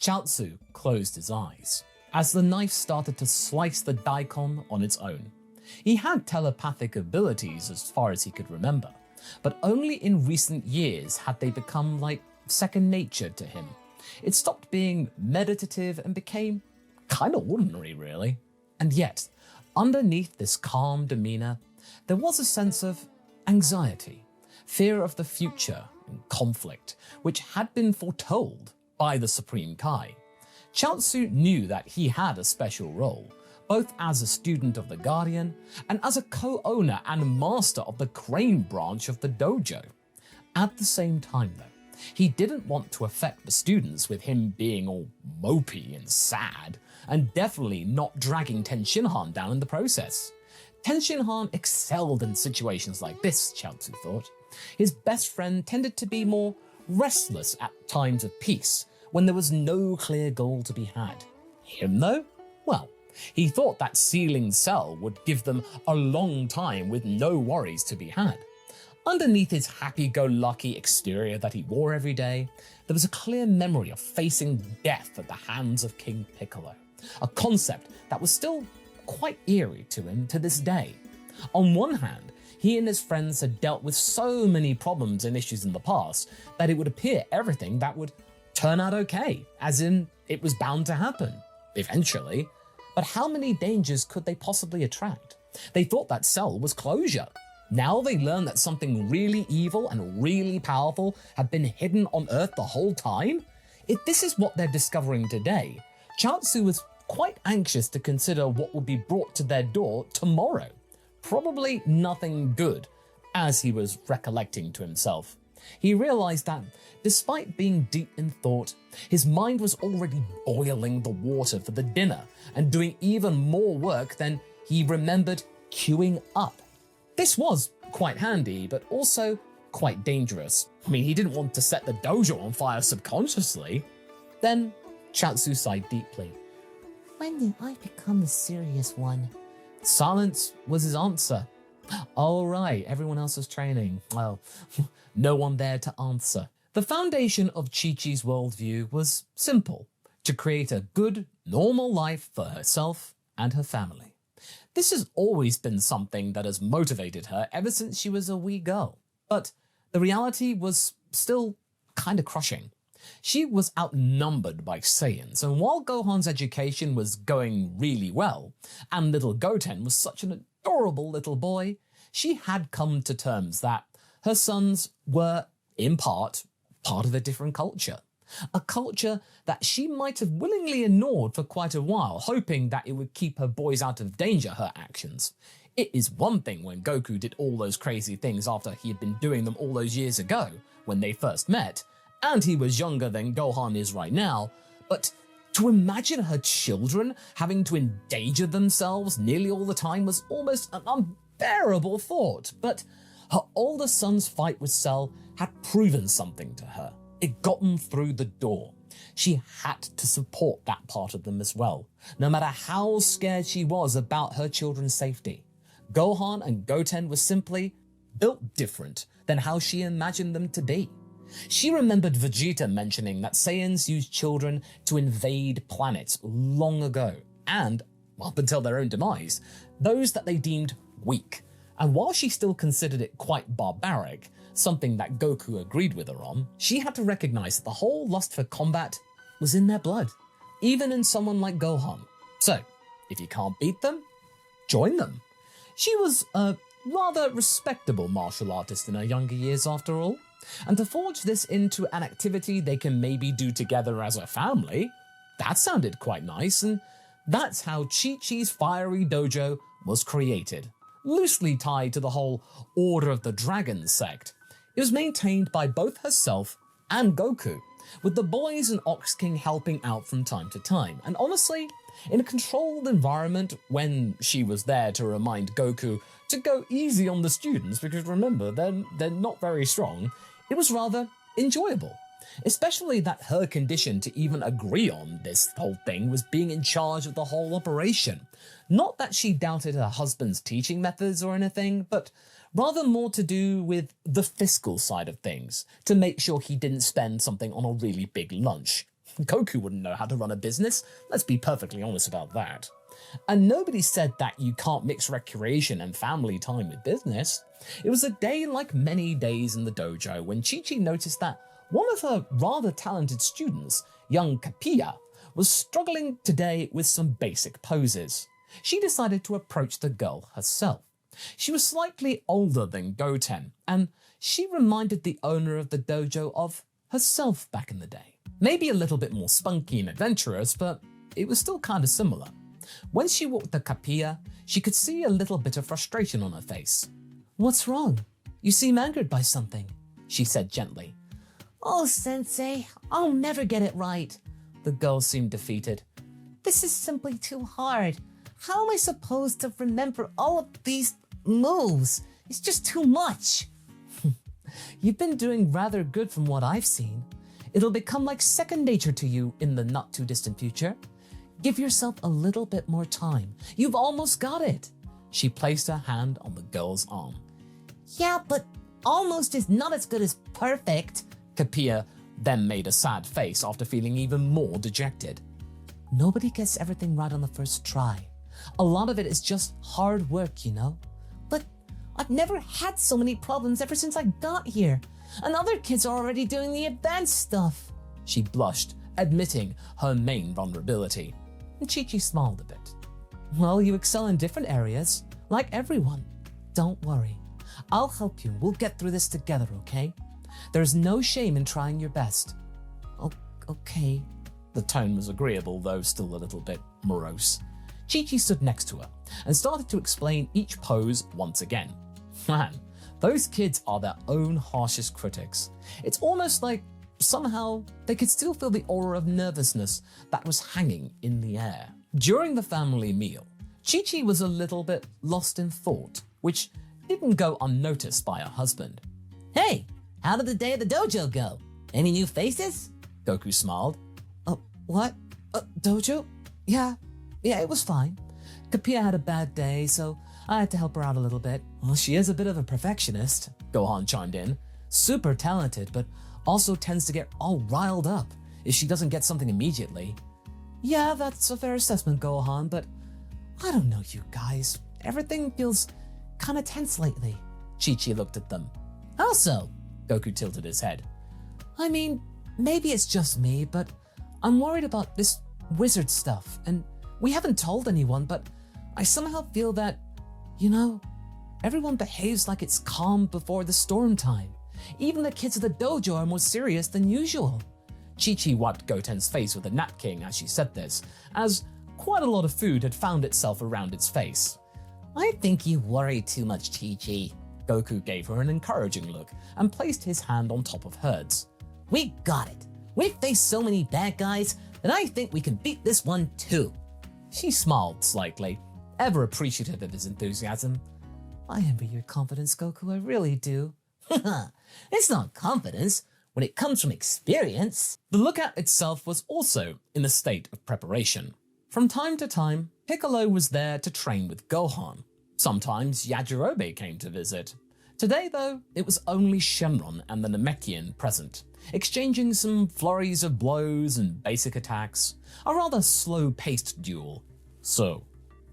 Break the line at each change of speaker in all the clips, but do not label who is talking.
Chaozu closed his eyes as the knife started to slice the daikon on its own. He had telepathic abilities as far as he could remember, but only in recent years had they become like second nature to him. It stopped being meditative and became kind of ordinary, really. And yet, underneath this calm demeanor, there was a sense of anxiety, fear of the future and conflict, which had been foretold by the Supreme Kai. Chaozu knew that he had a special role, both as a student of the Guardian and as a co-owner and master of the crane branch of the dojo. At the same time though, he didn't want to affect the students with him being all mopey and sad, and definitely not dragging Tenshinhan down in the process. Tenshinhan excelled in situations like this, Chaozu thought. His best friend tended to be more restless at times of peace, when there was no clear goal to be had. Him though? Well, he thought that sealing cell would give them a long time with no worries to be had. Underneath his happy-go-lucky exterior that he wore every day, there was a clear memory of facing death at the hands of King Piccolo, a concept that was still quite eerie to him to this day. On one hand, he and his friends had dealt with so many problems and issues in the past that it would appear everything that would turn out okay, as in it was bound to happen, eventually. But how many dangers could they possibly attract? They thought that cell was closure. Now they learned that something really evil and really powerful had been hidden on Earth the whole time? If this is what they're discovering today, Chaozu was quite anxious to consider what would be brought to their door tomorrow. Probably nothing good, as he was recollecting to himself. He realized that, despite being deep in thought, his mind was already boiling the water for the dinner and doing even more work than he remembered queuing up. This was quite handy, but also quite dangerous. I mean, he didn't want to set the dojo on fire subconsciously. Then, Chaozu sighed deeply.
When did I become the serious one?
Silence was his answer. All right, everyone else was training. Well, no one there to answer. The foundation of Chi-Chi's worldview was simple: to create a good, normal life for herself and her family. This has always been something that has motivated her ever since she was a wee girl. But the reality was still kind of crushing. She was outnumbered by Saiyans, and while Gohan's education was going really well, and little Goten was such an adorable little boy, she had come to terms that her sons were, in part of a different culture. A culture that she might have willingly ignored for quite a while, hoping that it would keep her boys out of danger, her actions. It is one thing when Goku did all those crazy things after he had been doing them all those years ago, when they first met, and he was younger than Gohan is right now, but to imagine her children having to endanger themselves nearly all the time was almost an unbearable thought. But her older son's fight with Cell had proven something to her. It got them through the door. She had to support that part of them as well, no matter how scared she was about her children's safety. Gohan and Goten were simply built different than how she imagined them to be. She remembered Vegeta mentioning that Saiyans used children to invade planets long ago, and, up until their own demise, those that they deemed weak. And while she still considered it quite barbaric, something that Goku agreed with her on, she had to recognize that the whole lust for combat was in their blood, even in someone like Gohan. So, if you can't beat them, join them. She was a rather respectable martial artist in her younger years after all, and to forge this into an activity they can maybe do together as a family, that sounded quite nice, and that's how Chi-Chi's fiery dojo was created, loosely tied to the whole Order of the Dragon sect. It was maintained by both herself and Goku, with the boys and Ox King helping out from time to time, and honestly, in a controlled environment when she was there to remind Goku to go easy on the students, because remember, they're not very strong, it was rather enjoyable. Especially that her condition to even agree on this whole thing was being in charge of the whole operation. Not that she doubted her husband's teaching methods or anything, but rather more to do with the fiscal side of things, to make sure he didn't spend something on a really big lunch. Goku wouldn't know how to run a business, let's be perfectly honest about that. And nobody said that you can't mix recreation and family time with business. It was a day like many days in the dojo when Chi-Chi noticed that one of her rather talented students, young Kapia, was struggling today with some basic poses. She decided to approach the girl herself. She was slightly older than Goten, and she reminded the owner of the dojo of herself back in the day. Maybe a little bit more spunky and adventurous, but it was still kind of similar. When she walked to Kapia, she could see a little bit of frustration on her face. "What's wrong? You seem angered by something," she said gently.
Oh, Sensei, I'll never get it right.
The girl seemed defeated.
This is simply too hard. How am I supposed to remember all of these moves? It's just too much.
You've been doing rather good from what I've seen. It'll become like second nature to you in the not too distant future. Give yourself a little bit more time. You've almost got it. She placed her hand on the girl's arm.
Yeah, but almost is not as good as perfect.
Kapia then made a sad face after feeling even more dejected.
Nobody gets everything right on the first try. A lot of it is just hard work, you know? But I've never had so many problems ever since I got here. And other kids are already doing the advanced stuff.
She blushed, admitting her main vulnerability. And Chi-Chi smiled a bit. Well, you excel in different areas, like everyone. Don't worry. I'll help you. We'll get through this together, okay? There's no shame in trying your best.
Okay.
The tone was agreeable, though still a little bit morose. Chi-Chi stood next to her and started to explain each pose once again. Man, those kids are their own harshest critics. It's almost like somehow they could still feel the aura of nervousness that was hanging in the air. During the family meal, Chi-Chi was a little bit lost in thought, which didn't go unnoticed by her husband.
Hey, how did the day at the dojo go? Any new faces?
Goku smiled.
What?
Dojo? Yeah, it was fine. Kapia had a bad day, so I had to help her out a little bit. Well, she is a bit of a perfectionist, Gohan chimed in. Super talented, but also tends to get all riled up if she doesn't get something immediately. Yeah, that's a fair assessment, Gohan, but I don't know you guys. Everything feels kind of tense lately. Chi-Chi looked at them.
How so?
Goku tilted his head. I mean, maybe it's just me, but I'm worried about this wizard stuff, and we haven't told anyone, but I somehow feel that, everyone behaves like it's calm before the storm time. Even the kids at the dojo are more serious than usual. Chi-Chi wiped Goten's face with a napkin as she said this, as quite a lot of food had found itself around its face.
I think you worry too much, Chi-Chi.
Goku gave her an encouraging look and placed his hand on top of hers.
We got it. We've faced so many bad guys that I think we can beat this one too.
She smiled slightly, ever appreciative of his enthusiasm. I envy your confidence, Goku, I really do.
It's not confidence when it comes from experience.
The lookout itself was also in a state of preparation. From time to time, Piccolo was there to train with Gohan. Sometimes Yajirobe came to visit. Today, though, it was only Shenron and the Namekian present, exchanging some flurries of blows and basic attacks, a rather slow-paced duel. So,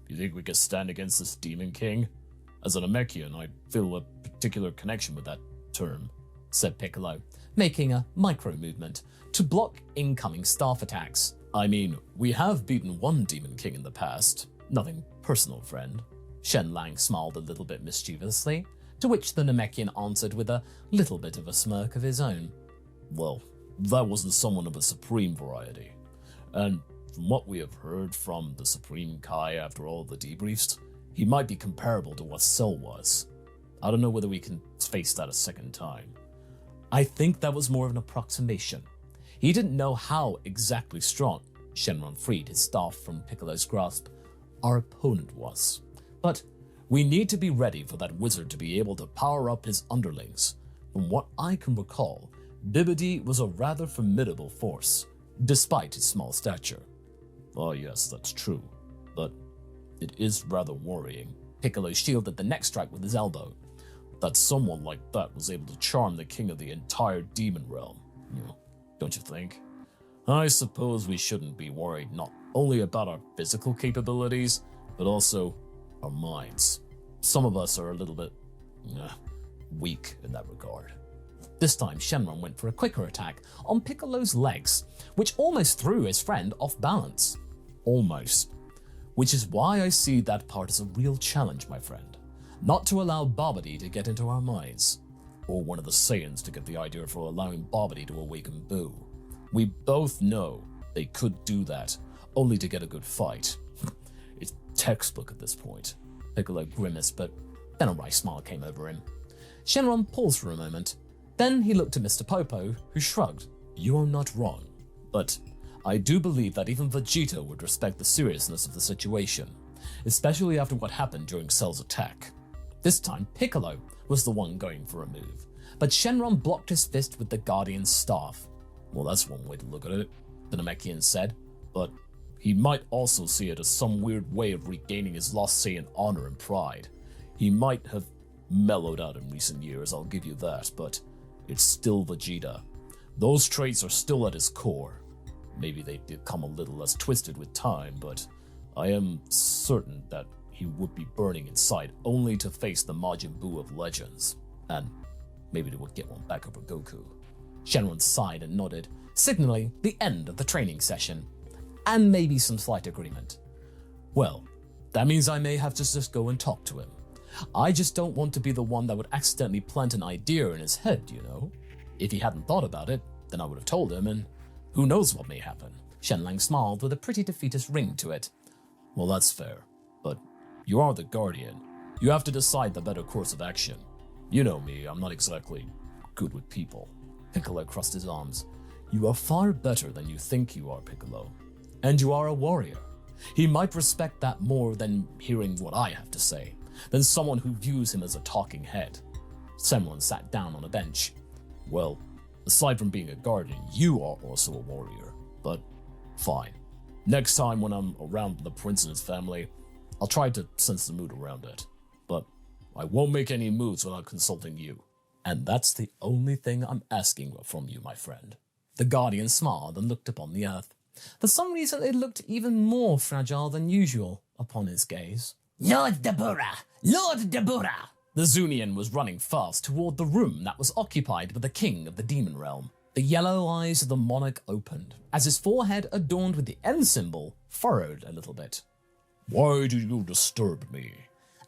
you think we could stand against this Demon King? As a Namekian, I feel a particular connection with that term, said Piccolo, making a micro-movement to block incoming staff attacks. I mean, we have beaten one Demon King in the past. Nothing personal, friend. Shen Lang smiled a little bit mischievously, to which the Namekian answered with a little bit of a smirk of his own. Well, that wasn't someone of a supreme variety. And from what we have heard from the Supreme Kai after all the debriefs, he might be comparable to what Cell was. I don't know whether we can face that a second time. I think that was more of an approximation. He didn't know how exactly strong, Shenron freed his staff from Piccolo's grasp, our opponent was. But we need to be ready for that wizard to be able to power up his underlings. From what I can recall, Bibidi was a rather formidable force, despite his small stature. Oh yes, that's true, but it is rather worrying. Piccolo shielded the next strike with his elbow. That someone like that was able to charm the king of the entire demon realm. Don't you think? I suppose we shouldn't be worried not only about our physical capabilities, but also our minds. Some of us are a little bit weak in that regard. This time, Shenron went for a quicker attack on Piccolo's legs, which almost threw his friend off balance. Almost. Which is why I see that part as a real challenge, my friend. Not to allow Babidi to get into our minds, or one of the Saiyans to get the idea for allowing Babidi to awaken Buu. We both know they could do that, only to get a good fight. It's textbook at this point. Piccolo grimaced, but then a wry smile came over him. Shenron paused for a moment. Then he looked at Mr. Popo, who shrugged. You are not wrong, but I do believe that even Vegeta would respect the seriousness of the situation, especially after what happened during Cell's attack. This time, Piccolo was the one going for a move, but Shenron blocked his fist with the Guardian's staff. Well, that's one way to look at it, the Namekian said, but he might also see it as some weird way of regaining his lost Saiyan honor and pride. He might have mellowed out in recent years, I'll give you that, but it's still Vegeta. Those traits are still at his core. Maybe they become a little less twisted with time, but I am certain that he would be burning inside only to face the Majin Buu of Legends, and maybe they would get one back over Goku. Shenron sighed and nodded, signaling the end of the training session, and maybe some slight agreement. Well, that means I may have to just go and talk to him. I just don't want to be the one that would accidentally plant an idea in his head, you know? If he hadn't thought about it, then I would have told him, and who knows what may happen. Shenlang smiled with a pretty defeatist ring to it. Well, that's fair, but you are the Guardian. You have to decide the better course of action. You know me, I'm not exactly good with people. Piccolo crossed his arms. You are far better than you think you are, Piccolo. And you are a warrior. He might respect that more than hearing what I have to say, than someone who views him as a talking head. Shenron sat down on a bench. Well, aside from being a guardian, you are also a warrior. But fine. Next time when I'm around the prince and his family, I'll try to sense the mood around it. But I won't make any moves without consulting you. And that's the only thing I'm asking from you, my friend. The Guardian smiled and looked upon the earth. For some reason, it looked even more fragile than usual upon his gaze.
Lord Dabura! Lord Dabura!
The Zunian was running fast toward the room that was occupied by the king of the demon realm. The yellow eyes of the monarch opened, as his forehead, adorned with the N symbol, furrowed a little bit. Why do you disturb me?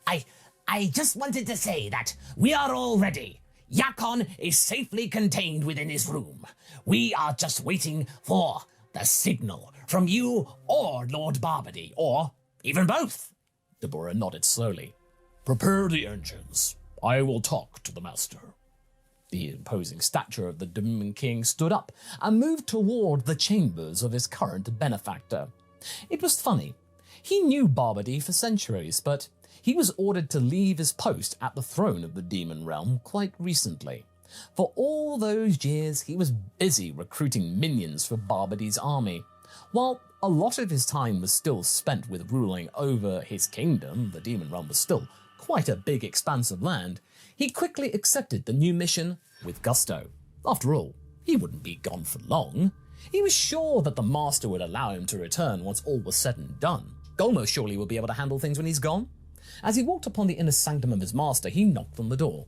I just wanted to say that we are all ready. Yakon is safely contained within his room. We are just waiting for the signal from you or Lord Babidi, or even both.
Dabura nodded slowly. Prepare the engines. I will talk to the master. The imposing stature of the Demon King stood up and moved toward the chambers of his current benefactor. It was funny. He knew Babidi for centuries, but he was ordered to leave his post at the throne of the demon realm quite recently. For all those years, he was busy recruiting minions for Babidi's army. While a lot of his time was still spent with ruling over his kingdom, the demon realm was still quite a big expanse of land, he quickly accepted the new mission with gusto. After all, he wouldn't be gone for long. He was sure that the master would allow him to return once all was said and done. Golmo surely would be able to handle things when he's gone. As he walked upon the inner sanctum of his master, he knocked on the door.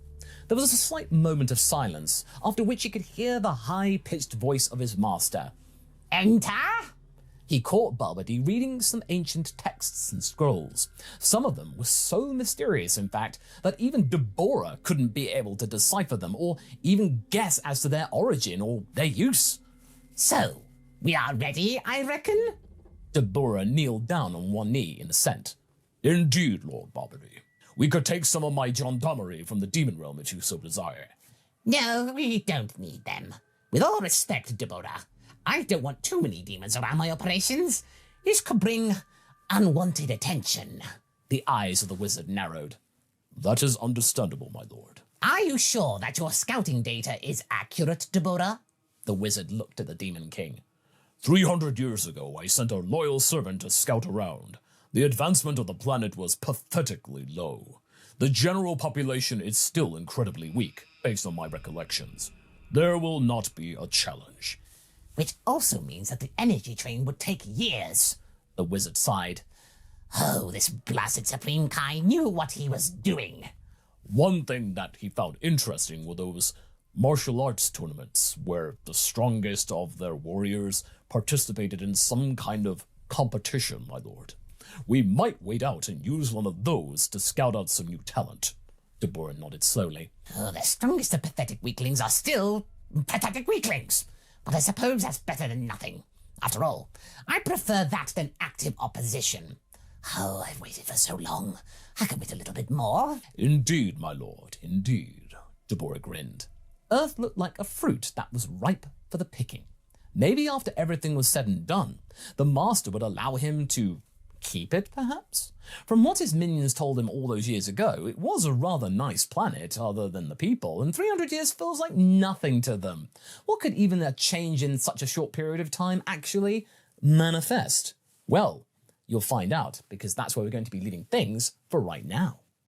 There was a slight moment of silence, after which he could hear the high-pitched voice of his master.
Enter?
He caught Babidi reading some ancient texts and scrolls. Some of them were so mysterious, in fact, that even Dabura couldn't be able to decipher them or even guess as to their origin or their use.
So, we are ready, I reckon?
Dabura kneeled down on one knee in assent. Indeed, Lord Babidi. We could take some of my gendarmerie from the demon realm if you so desire.
No, we don't need them. With all respect, Dabura, I don't want too many demons around my operations. This could bring unwanted attention.
The eyes of the wizard narrowed. That is understandable, my lord.
Are you sure that your scouting data is accurate, Dabura?
The wizard looked at the Demon King. 300 years ago, I sent a loyal servant to scout around. The advancement of the planet was pathetically low. The general population is still incredibly weak, based on my recollections. There will not be a challenge.
Which also means that the energy train would take years.
The wizard sighed.
Oh, this blasted Supreme Kai knew what he was doing.
One thing that he found interesting were those martial arts tournaments where the strongest of their warriors participated in some kind of competition, my lord. We might wait out and use one of those to scout out some new talent. Dabura nodded slowly.
Oh, the strongest of pathetic weaklings are still pathetic weaklings. But I suppose that's better than nothing. After all, I prefer that than active opposition. Oh, I've waited for so long. I can wait a little bit more.
Indeed, my lord, indeed. Dabura grinned. Earth looked like a fruit that was ripe for the picking. Maybe after everything was said and done, the master would allow him to keep it, perhaps? From what his minions told him all those years ago, it was a rather nice planet other than the people, and 300 years feels like nothing to them. What could even a change in such a short period of time actually manifest? Well, you'll find out, because that's where we're going to be leaving things for right now.